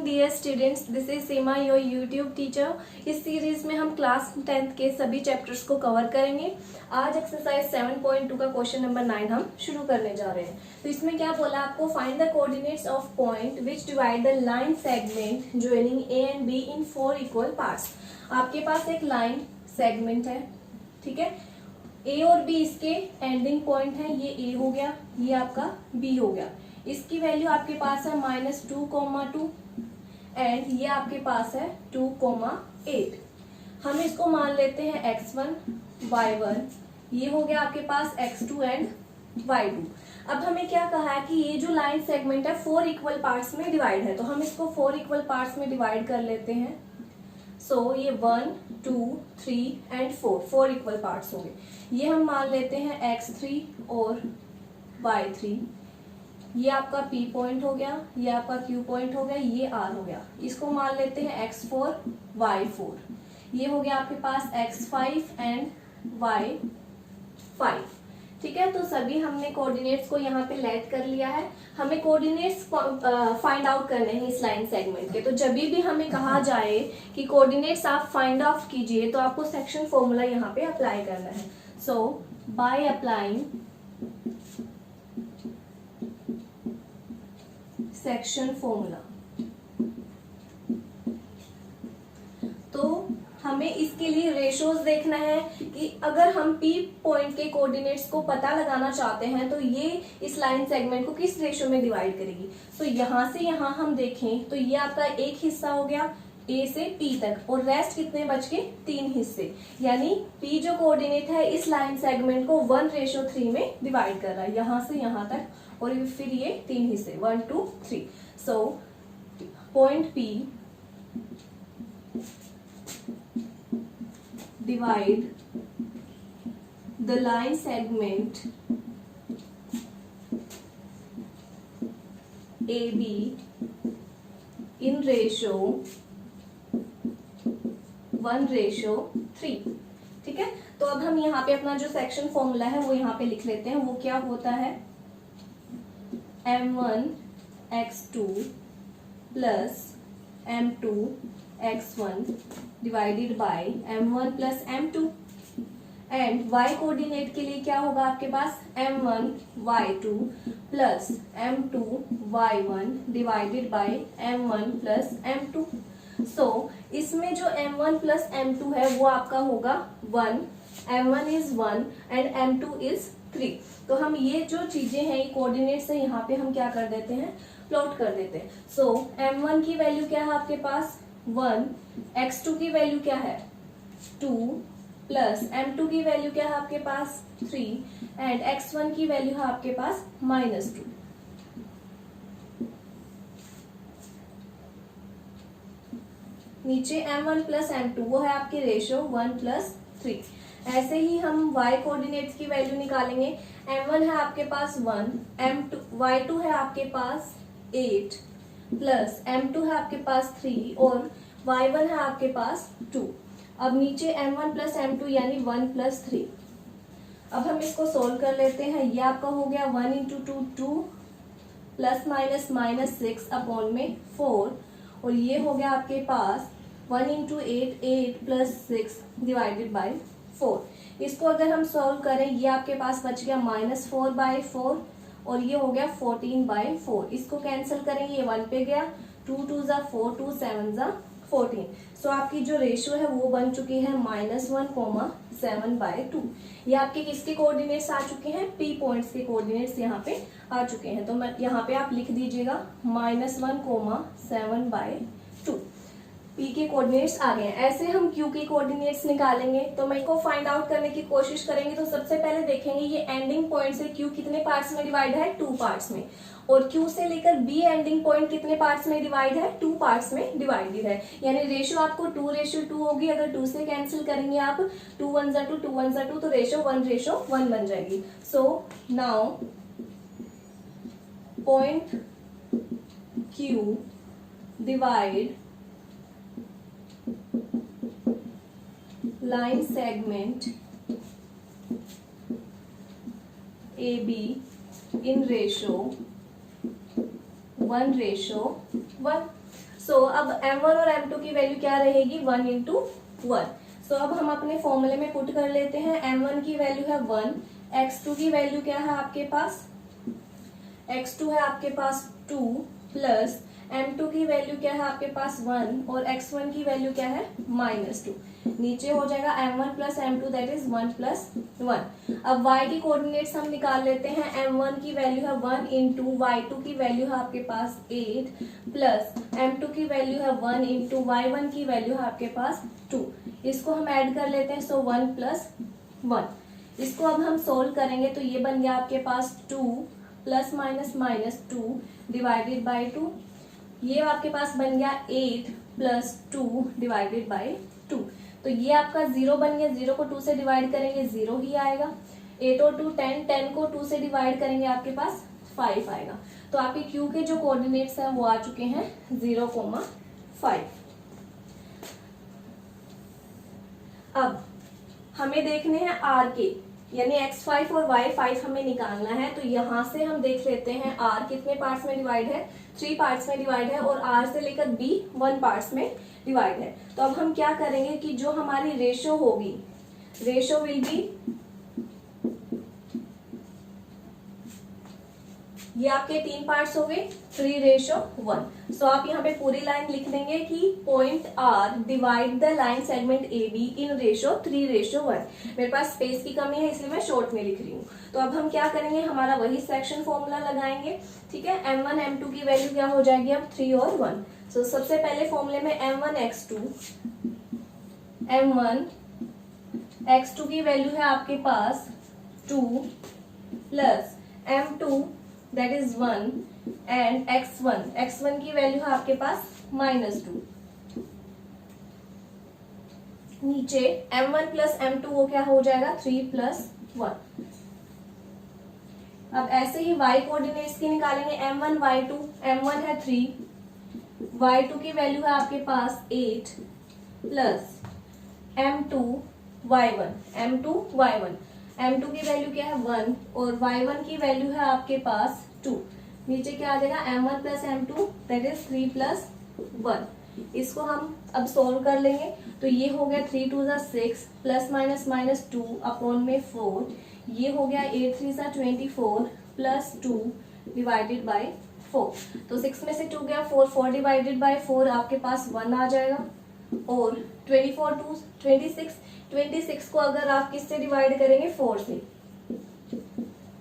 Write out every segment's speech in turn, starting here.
Dear students, this is Seema your YouTube teacher. इस series में हम क्लास 10th के सभी चैप्टर्स को कवर करेंगे। आज एक्सरसाइज 7.2 का क्वेश्चन नंबर 9 हम शुरू करने जा रहे हैं। तो इसमें क्या बोला आपको, find the coordinates of point which divide the line segment joining A and be in 4 equal parts. आपके पास एक लाइन सेगमेंट है, ठीक है। ए और बी इसके एंडिंग पॉइंट है, ये ए हो गया, ये आपका बी हो गया। इसकी वैल्यू आपके पास है -2,2 एंड ये आपके पास है 2,8। हम इसको मान लेते हैं x1 y1, ये हो गया आपके पास x2 एंड y2। अब हमें क्या कहा है कि ये जो लाइन सेगमेंट है 4 इक्वल पार्ट्स में डिवाइड है, तो हम इसको 4 इक्वल पार्ट्स में डिवाइड कर लेते हैं। सो ये 1, 2, 3 एंड 4 इक्वल पार्ट्स होंगे। ये हम मान लेते हैं x3 और y3। ये आपका P पॉइंट हो गया, ये आपका Q पॉइंट हो गया, ये R हो गया। इसको मान लेते हैं x4 y4। ये हो गया आपके पास x5 एंड y5, ठीक है। तो सभी हमने कोऑर्डिनेट्स को यहाँ पे लेट कर लिया है। हमें कोऑर्डिनेट्स फाइंड आउट करने हैं इस लाइन सेगमेंट के। तो जब भी हमें कहा जाए कि कोऑर्डिनेट्स आप फाइंड आउट कीजिए, तो आपको सेक्शन फॉर्मूला यहाँ पे अप्लाई करना है। सो बाय अप्लाइंग सेक्शन फॉर्मूला, तो हमें इसके लिए रेशोज देखना है कि अगर हम P पॉइंट के कोऑर्डिनेट्स को पता लगाना चाहते हैं तो ये इस लाइन सेगमेंट को किस रेशो में डिवाइड करेगी। तो यहां से यहां हम देखें तो ये आपका एक हिस्सा हो गया A से P तक, और रेस्ट कितने बच के 3 हिस्से, यानी P जो कोऑर्डिनेट है इस लाइन सेगमेंट को 1:3 में डिवाइड कर रहा है, यहां से यहां तक, और फिर ये 3 हिस्से 1, 2, 3। So point P divide the line segment AB in ratio 1:3, ठीक है। तो अब हम यहाँ पे अपना जो सेक्शन फॉर्मूला है वो यहाँ पे लिख लेते हैं। वो क्या होता है, m1 x2 plus m2 x1 divided by m1 plus m2, and y coordinate के लिए क्या होगा आपके पास m1 y2 plus m2 y1 divided by m1 plus m2। सो इसमें जो m1 प्लस m2 है वो आपका होगा 1, m1 is 1 and m2 is 3। तो हम ये जो चीजें हैं कोऑर्डिनेट से यहाँ पे हम क्या कर देते हैं, प्लॉट कर देते हैं। सो m1 की वैल्यू क्या है आपके पास 1, x2 की वैल्यू क्या है 2, प्लस m2 की वैल्यू क्या है आपके पास 3 एंड x1 की वैल्यू है आपके पास -2। नीचे m1 प्लस m2 वो है आपकी रेशो 1:3। ऐसे ही हम y कोऑर्डिनेट्स की वैल्यू निकालेंगे। m1 है आपके पास 1, m2 y2 है आपके पास 8 प्लस m2 है आपके पास 3 और y1 है आपके पास 2। अब नीचे m1 प्लस m2 यानी 1 प्लस 3। अब हम इसको सोल्व कर लेते हैं। ये आपका हो गया 1 इंटू 2 2 प्लस माइनस -6 अपॉन में 4, और ये हो गया आपके पास 1 इंटू 8 8 प्लस 6 डिवाइडेड बाय 4। इसको अगर हम सॉल्व करें, ये आपके पास बच गया -4/4 और ये हो गया 14/4। इसको कैंसिल करेंगे, ये 1 पे गया, 2 2 ज़ा 4, 2 7 ज़ा 14। सो आपकी जो रेशियो है वो बन चुकी है -1,7/2। ये आपके किसके कोऑर्डिनेट्स आ चुके हैं, P पॉइंट्स के कोऑर्डिनेट्स यहाँ पे आ चुके हैं। तो मैं यहाँ पे आप लिख दीजिएगा -1,7/2 P के कोऑर्डिनेट्स आ गए हैं। ऐसे हम Q के कोऑर्डिनेट्स निकालेंगे। तो मैं इसको फाइंड आउट करने की कोशिश करेंगे। तो सबसे पहले देखेंगे ये एंडिंग पॉइंट से Q कितने पार्ट्स में डिवाइड है, 2 पार्ट्स में, और Q से लेकर B एंडिंग पॉइंट कितने पार्ट्स में डिवाइड है, 2 पार्ट्स में डिवाइडेड है। यानी रेशियो आपको 2:2 होगी। अगर 2 से कैंसिल करेंगे आप 2 1 ज़ा 2 2 1 ज़ा 2, तो रेशियो 1:1 बन जाएगी। So now point Q divide line segment AB in ratio 1:1। सो अब m1 और m2 की वैल्यू क्या रहेगी 1 इंटू 1। सो अब हम अपने फॉर्मूले में पुट कर लेते हैं। m1 की वैल्यू है 1, x2 की वैल्यू क्या है आपके पास, x2 है आपके पास 2 प्लस m2 की वैल्यू क्या है आपके पास 1 और x1 की वैल्यू क्या है -2। नीचे हो जाएगा m1 plus m2 that is 1 plus 1। अब y की कोऑर्डिनेट्स हम निकाल लेते हैं। m1 की वैल्यू है 1 इंटू y2 की वैल्यू है आपके पास 8 प्लस m2 की वैल्यू है 1 इंटू y1 की वैल्यू है आपके पास 2। इसको हम ऐड कर लेते हैं। सो 1 प्लस 1। इसको अब हम सोल्व करेंगे तो ये बन गया आपके पास 2 प्लस माइनस 2 डिवाइडेड बाई 2। ये आपके पास बन गया 8 प्लस 2 डिवाइडेड बाई 2। तो ये आपका 0 बन गया। 0 को 2 से डिवाइड करेंगे 0 ही आएगा। 8 और 2 10, 10 को 2 से डिवाइड करेंगे आपके पास 5 आएगा। तो आपके क्यू के जो कोऑर्डिनेट्स हैं वो आ चुके हैं 0,5। अब हमें देखने हैं आर के, यानी x5 और y5 हमें निकालना है। तो यहां से हम देख लेते हैं r कितने पार्ट्स में डिवाइड है, 3 पार्ट्स में डिवाइड है और r से लेकर b 1 पार्ट्स में डिवाइड है। तो अब हम क्या करेंगे कि जो हमारी रेशो होगी, रेशो विल बी, ये आपके 3 पार्ट्स हो गए 3:1। सो आप यहाँ पे पूरी लाइन लिख देंगे कि point R divide the line segment A B in ratio 3:1। मेरे पास स्पेस की कमी है इसलिए मैं शॉर्ट में लिख रही हूँ। तो अब हम क्या करेंगे, हमारा वही सेक्शन फॉर्मूला लगाएंगे। ठीक है, m1 m2 की वैल्यू क्या हो जाएगी अब 3 और 1। सो सबसे पहले फॉर्मूले में m1 x2 की वैल्यू है आपके पास 2 plus m2 that is 1 and x1 की वैल्यू है आपके पास -2। नीचे m1 प्लस m2 वो क्या हो जाएगा 3 प्लस 1। अब ऐसे ही y कोऑर्डिनेट्स की निकालेंगे। m1 y2, m1 है 3, y2 की वैल्यू है आपके पास 8 प्लस m2 y1 m2 की वैल्यू क्या है 1 और y1 की वैल्यू है आपके पास 2। नीचे क्या आ जाएगा m1 plus m2 that is 3 plus 1। इसको हम अब सोल्व कर लेंगे। तो ये हो गया 3 2 6 प्लस माइनस 2 अपॉन में 4। ये हो गया 8 3 24 प्लस 2 डिवाइडेड बाई 4। तो 6 में से 2 गया 4 डिवाइडेड बाई 4 आपके पास 1 आ जाएगा। और 26 को अगर आप किससे डिवाइड करेंगे 4 से,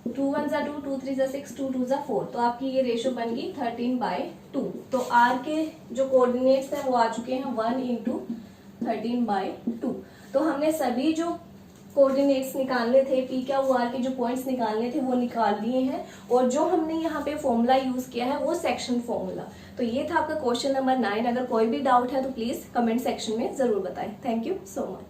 2 1 2 2 3 6 2 2 4। तो आपकी ये रेशो बन गई 13/2। तो आर के जो कोऑर्डिनेट्स हैं वो आ चुके हैं 1 इंटू 13/2। तो हमने सभी जो कोऑर्डिनेट्स निकालने थे, पी क्या आर के जो पॉइंट्स निकालने थे वो निकाल लिए हैं। और जो हमने यहाँ पे फॉर्मूला यूज किया है वो सेक्शन फॉर्मूला। तो ये था आपका क्वेश्चन नंबर 9। अगर कोई भी डाउट है तो प्लीज कमेंट सेक्शन में जरूर बताएं। Thank you so much.